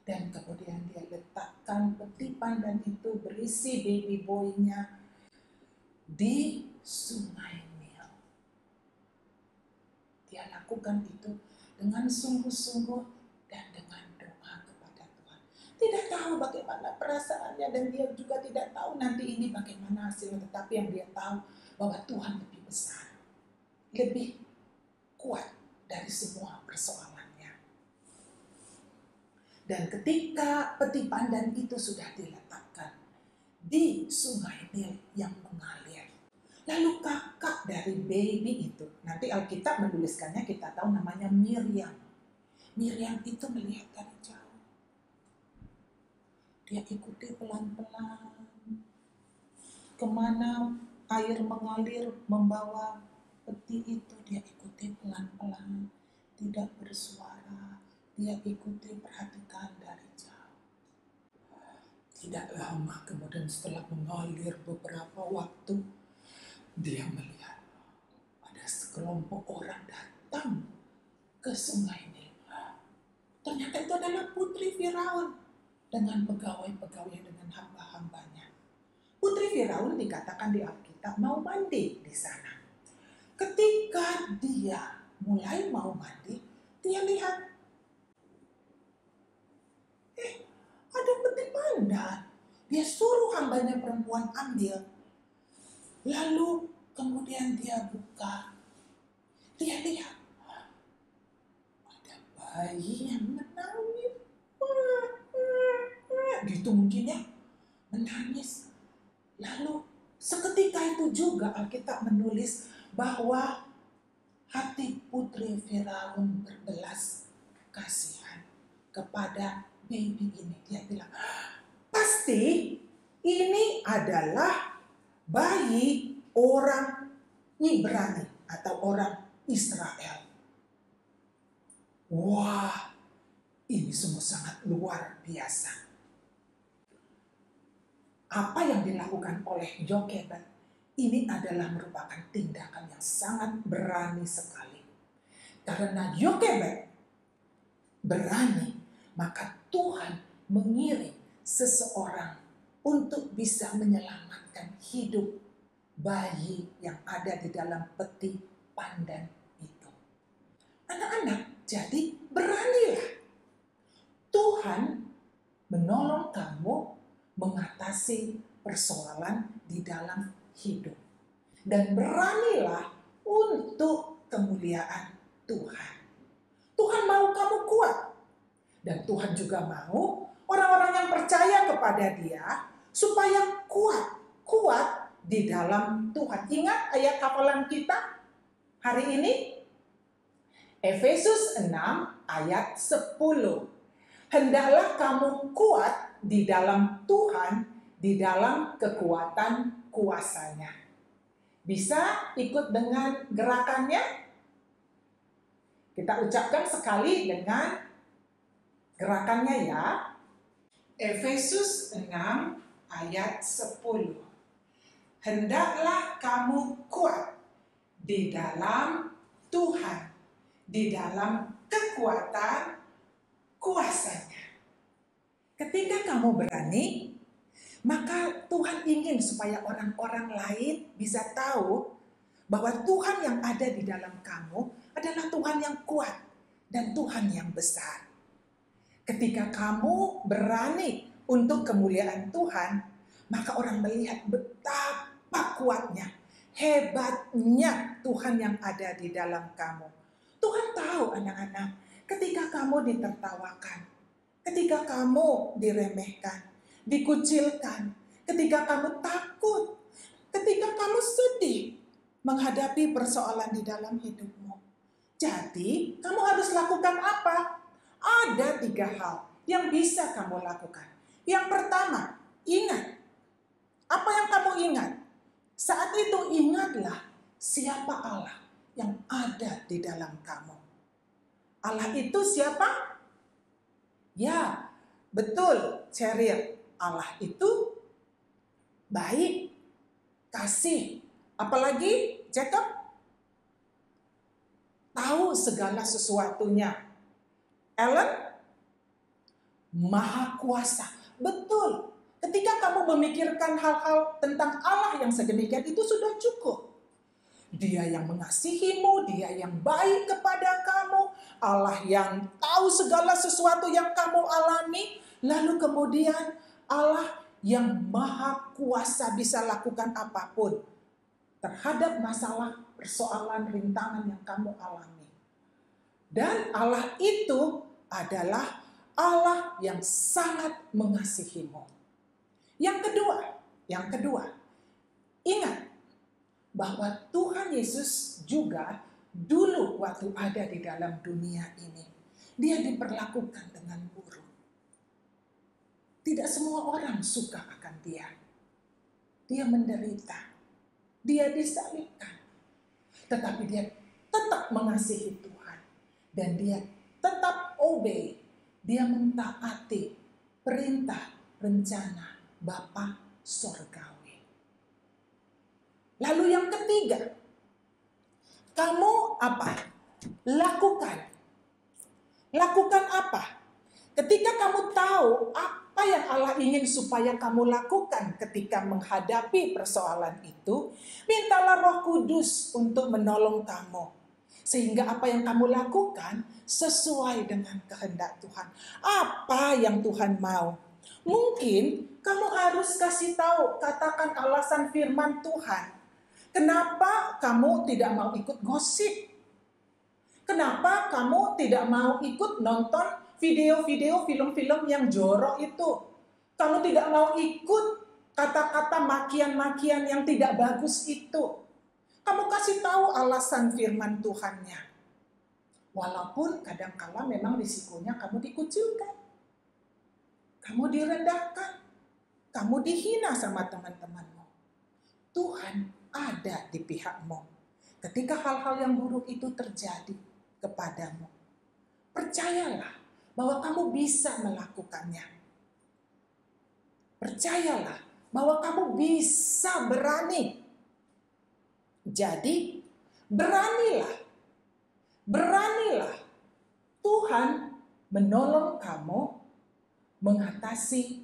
Dan kemudian dia letakkan peti pandan itu berisi baby boynya di sungai Nil. Dia lakukan itu dengan sungguh-sungguh dan dengan doa kepada Tuhan. Tidak tahu bagaimana perasaannya dan dia juga tidak tahu nanti ini bagaimana hasilnya. Tetapi yang dia tahu bahwa Tuhan lebih besar, lebih kuat dari semua persoalannya. Dan ketika peti pandan itu sudah diletakkan di sungai Nil yang mengalir, lalu kakak dari baby itu, nanti Alkitab menuliskannya kita tahu namanya Miriam. Miriam itu melihat dari jauh. Dia ikuti pelan-pelan kemana air mengalir membawa peti itu. Dia ikuti pelan-pelan, tidak bersuara. Dia ikuti, perhatikan dari jauh. Tidak lama kemudian setelah mengalir beberapa waktu, dia melihat ada sekelompok orang datang ke sungai Nil. Ternyata itu adalah putri Firaun dengan pegawai-pegawai, dengan hamba-hambanya. Putri Firaun dikatakan di Alkitab mau mandi di sana. Ketika dia mulai mau mandi, dia lihat ada peti pandan. Dia suruh hambanya perempuan ambil. Lalu kemudian dia buka. Dia lihat ada bayi yang menangis. Gitu mungkin ya, menangis. Lalu seketika itu juga Alkitab menulis bahwa hati putri Firaun berbelas kasihan kepada baby ini. Dia bilang, pasti ini adalah bayi orang Ibrani atau orang Israel. Wah, ini sungguh sangat luar biasa. Apa yang dilakukan oleh Yokebed ini adalah merupakan tindakan yang sangat berani sekali. Karena Yokebed berani, maka Tuhan mengirim seseorang untuk bisa menyelamatkan hidup bayi yang ada di dalam peti pandan itu. Anak-anak, jadi beranilah. Tuhan menolong kamu mengatasi persoalan di dalam hidup. Dan beranilah untuk kemuliaan Tuhan. Tuhan mau kamu kuat. Dan Tuhan juga mau orang-orang yang percaya kepada Dia supaya kuat di dalam Tuhan. Ingat ayat hafalan kita hari ini? Efesus 6 ayat 10. Hendaklah kamu kuat di dalam Tuhan, di dalam kekuatan kuasa-Nya. Bisa ikut dengan gerakannya? Kita ucapkan sekali dengan gerakannya ya. Efesus 6 ayat 10. Hendaklah kamu kuat di dalam Tuhan, di dalam kekuatan kuasa-Nya. Ketika kamu berani, maka Tuhan ingin supaya orang-orang lain bisa tahu bahwa Tuhan yang ada di dalam kamu adalah Tuhan yang kuat dan Tuhan yang besar. Ketika kamu berani untuk kemuliaan Tuhan, maka orang melihat betapa kuatnya, hebatnya Tuhan yang ada di dalam kamu. Tuhan tahu anak-anak, ketika kamu ditertawakan, ketika kamu diremehkan, dikucilkan, ketika kamu takut, ketika kamu sedih menghadapi persoalan di dalam hidupmu. Jadi, kamu harus lakukan apa? Ada 3 hal yang bisa kamu lakukan. Yang pertama, ingat. Apa yang kamu ingat? Saat itu ingatlah siapa Allah yang ada di dalam kamu. Allah itu siapa? Ya, betul, Cheryl. Allah itu baik, kasih. Apalagi, Jacob? Tahu segala sesuatunya. Ellen? Maha kuasa. Betul. Ketika kamu memikirkan hal-hal tentang Allah yang sedemikian itu sudah cukup. Dia yang mengasihimu, Dia yang baik kepada kamu, Allah yang tahu segala sesuatu yang kamu alami, lalu kemudian Allah yang maha kuasa bisa lakukan apapun terhadap masalah, persoalan, rintangan yang kamu alami. Dan Allah itu adalah Allah yang sangat mengasihimu. Yang kedua, ingat bahwa Tuhan Yesus juga dulu waktu ada di dalam dunia ini, Dia diperlakukan dengan buruk. Tidak semua orang suka akan Dia. Dia menderita, Dia disalibkan, tetapi Dia tetap mengasihi Tuhan. Dan Dia tetap obey, Dia mentaati perintah, rencana Bapa Sorgawi. Lalu yang ketiga, kamu apa? Lakukan apa? Ketika kamu tahu apa yang Allah ingin supaya kamu lakukan ketika menghadapi persoalan itu, mintalah Roh Kudus untuk menolong kamu. Sehingga apa yang kamu lakukan sesuai dengan kehendak Tuhan. Apa yang Tuhan mau? Mungkin kamu harus kasih tahu, katakan alasan firman Tuhan. Kenapa kamu tidak mau ikut gosip? Kenapa kamu tidak mau ikut nonton video-video film-film yang jorok itu? Kamu tidak mau ikut kata-kata makian-makian yang tidak bagus itu. Kamu kasih tahu alasan firman Tuhannya. Walaupun kadang-kala memang risikonya kamu dikucilkan. Kamu direndahkan, kamu dihina sama teman-temanmu. Tuhan ada di pihakmu. Ketika hal-hal yang buruk itu terjadi kepadamu, percayalah bahwa kamu bisa melakukannya. Percayalah bahwa kamu bisa berani. Jadi beranilah. Tuhan menolong kamu mengatasi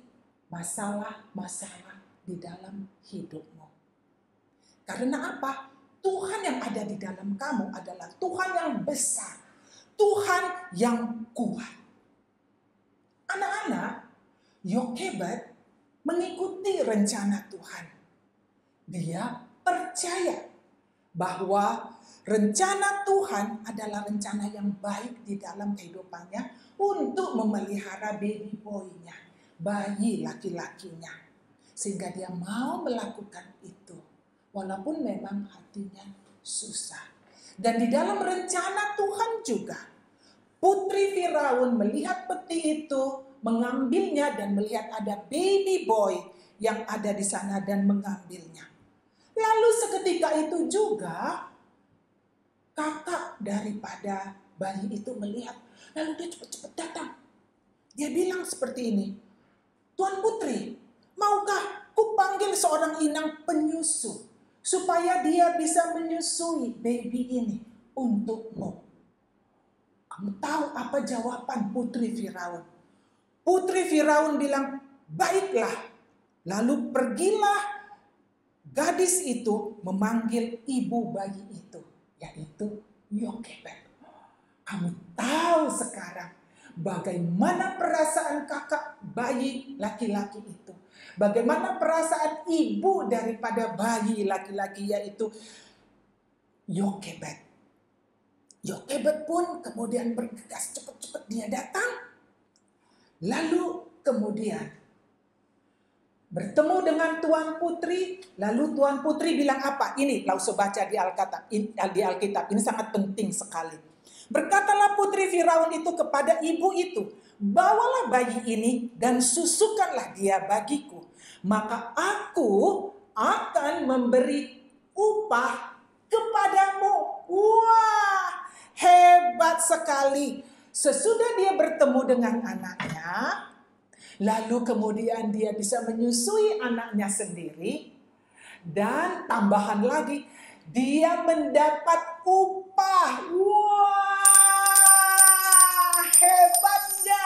masalah-masalah di dalam hidupmu. Karena apa? Tuhan yang ada di dalam kamu adalah Tuhan yang besar. Tuhan yang kuat. Anak-anak, Yokebed mengikuti rencana Tuhan. Dia percaya bahwa rencana Tuhan adalah rencana yang baik di dalam kehidupannya untuk memelihara baby boy-nya, bayi laki-lakinya. Sehingga dia mau melakukan itu, walaupun memang hatinya susah. Dan di dalam rencana Tuhan juga, putri Firaun melihat peti itu, mengambilnya dan melihat ada baby boy yang ada di sana dan mengambilnya. Lalu seketika itu juga kakak daripada bayi itu melihat. Lalu dia cepat-cepat datang. Dia bilang seperti ini, Tuan Putri, maukah kupanggil seorang inang penyusu supaya dia bisa menyusui baby ini untukmu? Kamu tahu apa jawaban Putri Firaun? Putri Firaun bilang, baiklah. Lalu pergilah gadis itu memanggil ibu bayi itu, yaitu Yokebed. Kamu tahu sekarang bagaimana perasaan kakak bayi laki-laki itu. Bagaimana perasaan ibu daripada bayi laki-laki, yaitu Yokebed. Yokebed pun kemudian bergegas, cepat-cepat dia datang. Lalu kemudian bertemu dengan Tuan Putri. Lalu Tuan Putri bilang apa? Ini langsung baca di Alkitab. Ini sangat penting sekali. Berkatalah Putri Firaun itu kepada ibu itu, bawalah bayi ini dan susukanlah dia bagiku. Maka aku akan memberi upah kepadamu. Wah, hebat sekali. Sesudah dia bertemu dengan anaknya, lalu kemudian dia bisa menyusui anaknya sendiri. Dan tambahan lagi, dia mendapat upah. Wah, hebatnya.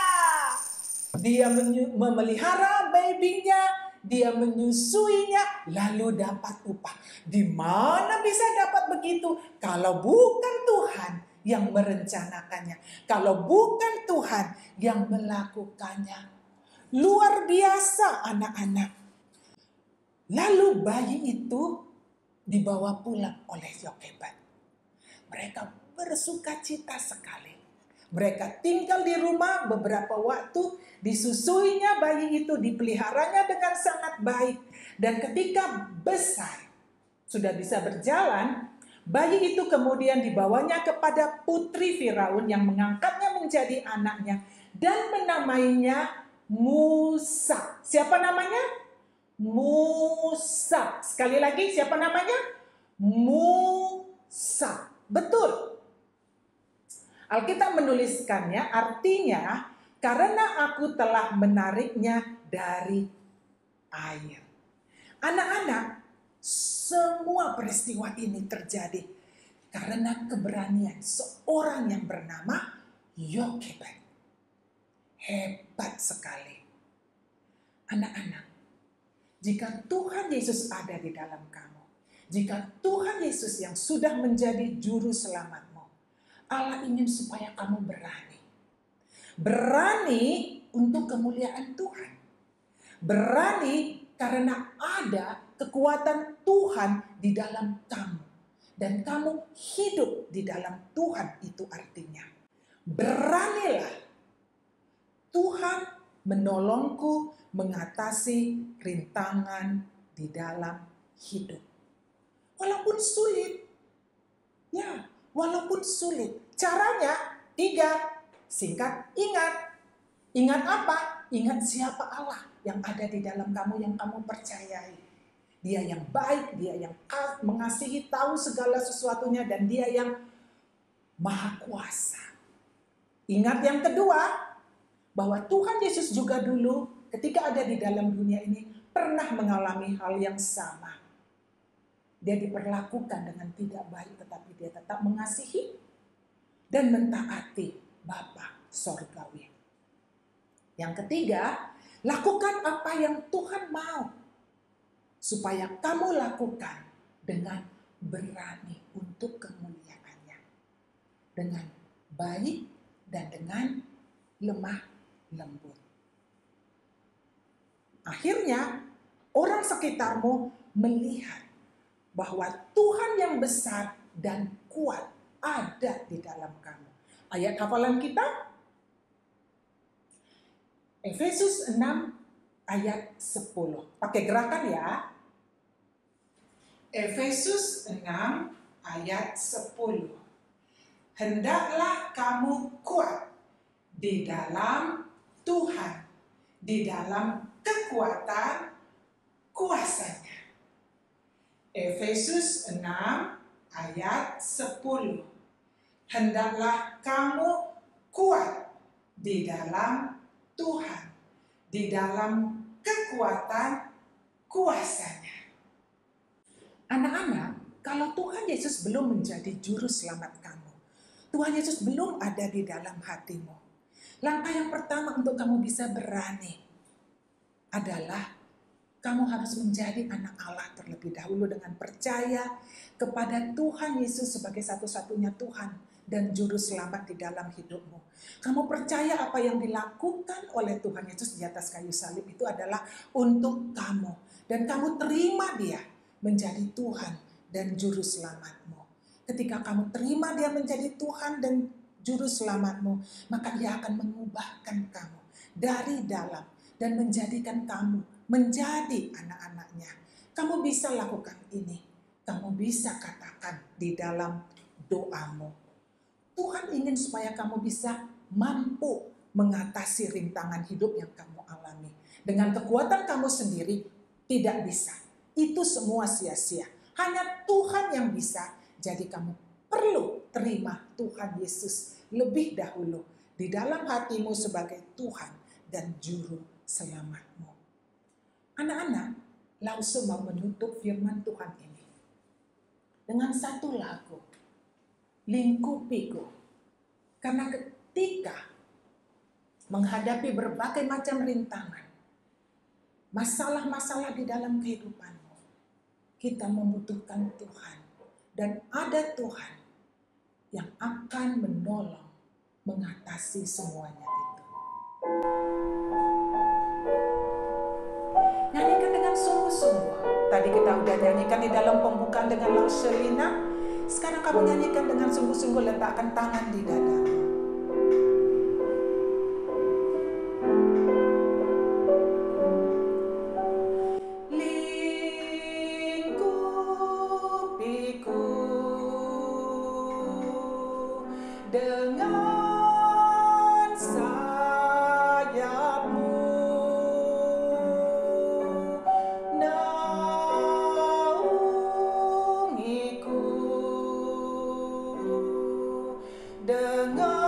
Dia memelihara babynya, dia menyusuinya, lalu dapat upah. Di mana bisa dapat begitu kalau bukan Tuhan yang merencanakannya, kalau bukan Tuhan yang melakukannya? Luar biasa, anak-anak. Lalu bayi itu dibawa pulang oleh Yokebed. Mereka bersuka cita sekali. Mereka tinggal di rumah beberapa waktu, disusuinya bayi itu, dipeliharanya dengan sangat baik. Dan ketika besar, sudah bisa berjalan, bayi itu kemudian dibawanya kepada Putri Firaun yang mengangkatnya menjadi anaknya dan menamainya Musa. Siapa namanya? Musa. Sekali lagi, siapa namanya? Musa. Betul. Alkitab menuliskannya, artinya karena aku telah menariknya dari air. Anak-anak, semua peristiwa ini terjadi karena keberanian seorang yang bernama Yokebed. Hebat sekali. Anak-anak, jika Tuhan Yesus ada di dalam kamu, jika Tuhan Yesus yang sudah menjadi juru selamatmu, Allah ingin supaya kamu berani. Berani untuk kemuliaan Tuhan. Berani karena ada kekuatan Tuhan di dalam kamu. Dan kamu hidup di dalam Tuhan, itu artinya. Beranilah. Tuhan menolongku mengatasi rintangan di dalam hidup. Walaupun sulit. Ya, walaupun sulit. Caranya 3. Singkat, ingat. Ingat apa? Ingat siapa Allah yang ada di dalam kamu, yang kamu percayai. Dia yang baik, dia yang mengasihi, tahu segala sesuatunya, dan dia yang maha kuasa. Ingat yang kedua, bahwa Tuhan Yesus juga dulu ketika ada di dalam dunia ini pernah mengalami hal yang sama. Dia diperlakukan dengan tidak baik, tetapi dia tetap mengasihi dan mentaati Bapa Sorgawi. Yang ketiga, lakukan apa yang Tuhan mau, supaya kamu lakukan dengan berani untuk kemuliaannya, dengan baik dan dengan lemah lembut. Akhirnya orang sekitarmu melihat bahwa Tuhan yang besar dan kuat ada di dalam kamu. Ayat hafalan kita Efesus 6 ayat 10. Pakai gerakan ya. Efesus 6 ayat 10. Hendaklah kamu kuat di dalam Tuhan, di dalam kekuatan kuasanya. Efesus 6 ayat 10. Hendaklah kamu kuat di dalam Tuhan, di dalam kekuatan kuasanya. Anak-anak, kalau Tuhan Yesus belum menjadi juru selamat kamu, Tuhan Yesus belum ada di dalam hatimu, langkah yang pertama untuk kamu bisa berani adalah kamu harus menjadi anak Allah terlebih dahulu dengan percaya kepada Tuhan Yesus sebagai satu-satunya Tuhan dan juru selamat di dalam hidupmu. Kamu percaya apa yang dilakukan oleh Tuhan Yesus di atas kayu salib itu adalah untuk kamu. Dan kamu terima dia menjadi Tuhan dan juru selamatmu. Ketika kamu terima dia menjadi Tuhan dan juru selamatmu, maka dia akan mengubahkan kamu dari dalam dan menjadikan kamu menjadi anak-anaknya. Kamu bisa lakukan ini. Kamu bisa katakan di dalam doamu. Tuhan ingin supaya kamu bisa mampu mengatasi rintangan hidup yang kamu alami. Dengan kekuatan kamu sendiri tidak bisa. Itu semua sia-sia. Hanya Tuhan yang bisa. Jadi kamu perlu terima Tuhan Yesus lebih dahulu di dalam hatimu sebagai Tuhan dan juru selamatmu. Anak-anak, langsung mau menutup firman Tuhan ini dengan satu lagu. Lingkupiku. Karena ketika menghadapi berbagai macam rintangan, masalah-masalah di dalam kehidupanmu, kita membutuhkan Tuhan. Dan ada Tuhan yang akan menolong mengatasi semuanya itu. Nyanyikan dengan sungguh-sungguh. Tadi kita udah nyanyikan di dalam pembukaan dengan Lauselina. Sekarang kamu nyanyikan dengan sungguh-sungguh, letakkan tangan di dadamu. Lingkupiku dengan sayapmu, naungiku dengan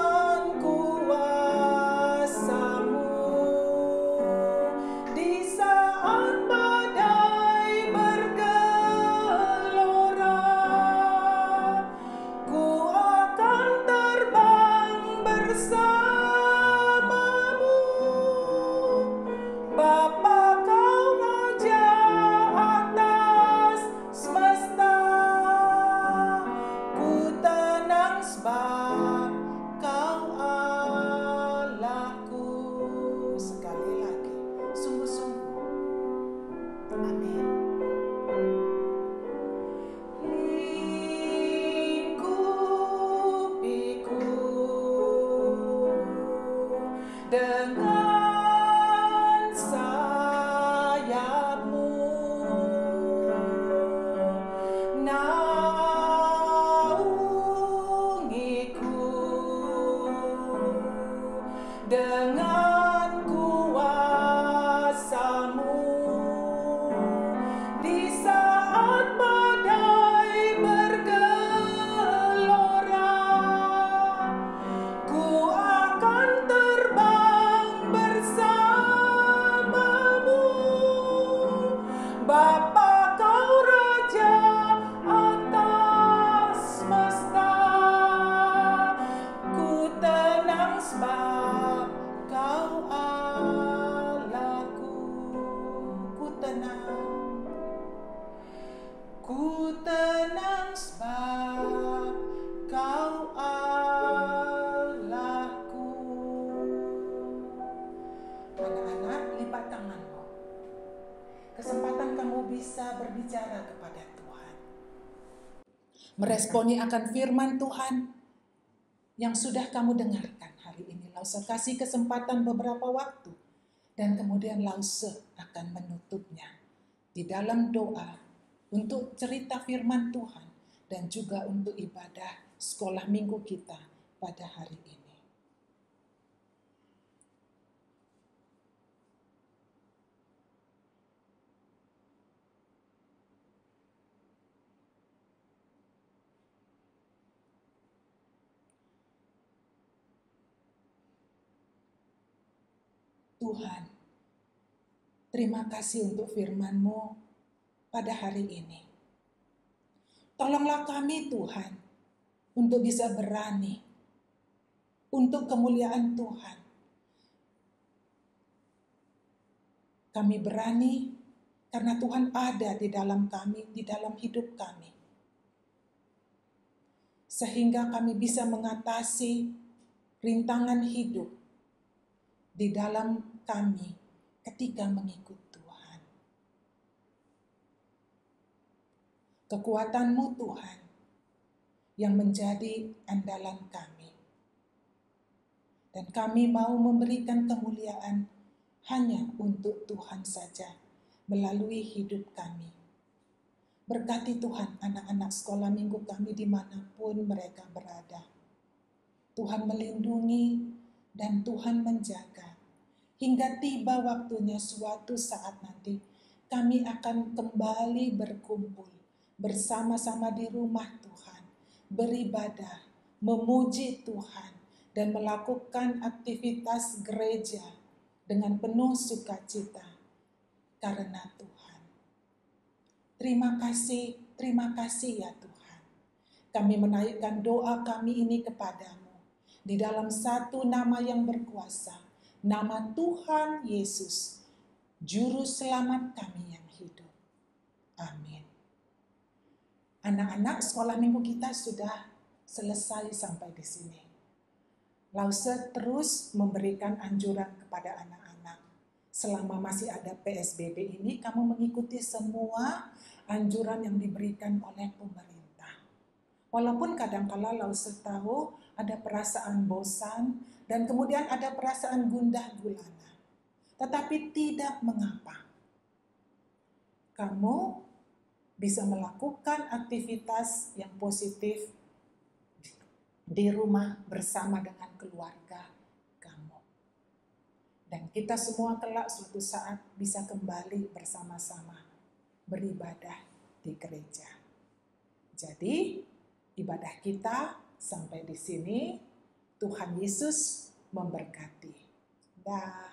Anak-anak, lipat tanganmu. Kesempatan kamu bisa berbicara kepada Tuhan. Meresponi akan firman Tuhan yang sudah kamu dengarkan hari ini. Lause kasih kesempatan beberapa waktu. Dan kemudian Lause akan menutupnya di dalam doa untuk cerita firman Tuhan dan juga untuk ibadah sekolah minggu kita pada hari ini. Tuhan, terima kasih untuk firman-Mu pada hari ini. Tolonglah kami Tuhan untuk bisa berani untuk kemuliaan Tuhan. Kami berani karena Tuhan ada di dalam kami, di dalam hidup kami. Sehingga kami bisa mengatasi rintangan hidup di dalam kami ketika mengikut Tuhan. Kekuatan-Mu Tuhan yang menjadi andalan kami. Dan kami mau memberikan kemuliaan hanya untuk Tuhan saja melalui hidup kami. Berkati Tuhan anak-anak sekolah minggu kami dimanapun mereka berada. Tuhan melindungi dan Tuhan menjaga. Hingga tiba waktunya suatu saat nanti kami akan kembali berkumpul bersama-sama di rumah Tuhan, beribadah, memuji Tuhan, dan melakukan aktivitas gereja dengan penuh sukacita karena Tuhan. Terima kasih ya Tuhan. Kami menaikkan doa kami ini kepadamu di dalam satu nama yang berkuasa, nama Tuhan Yesus, Juru Selamat kami yang hidup. Amin. Anak-anak, sekolah minggu kita sudah selesai sampai di sini. Lause terus memberikan anjuran kepada anak-anak. Selama masih ada PSBB ini, kamu mengikuti semua anjuran yang diberikan oleh pemerintah. Walaupun kadang-kala Lause tahu ada perasaan bosan dan kemudian ada perasaan gundah gulana. Tetapi tidak mengapa. Kamu bisa melakukan aktivitas yang positif di rumah bersama dengan keluarga kamu. Dan kita semua kelak suatu saat bisa kembali bersama-sama beribadah di gereja. Jadi, ibadah kita sampai di sini. Tuhan Yesus memberkati. Dah.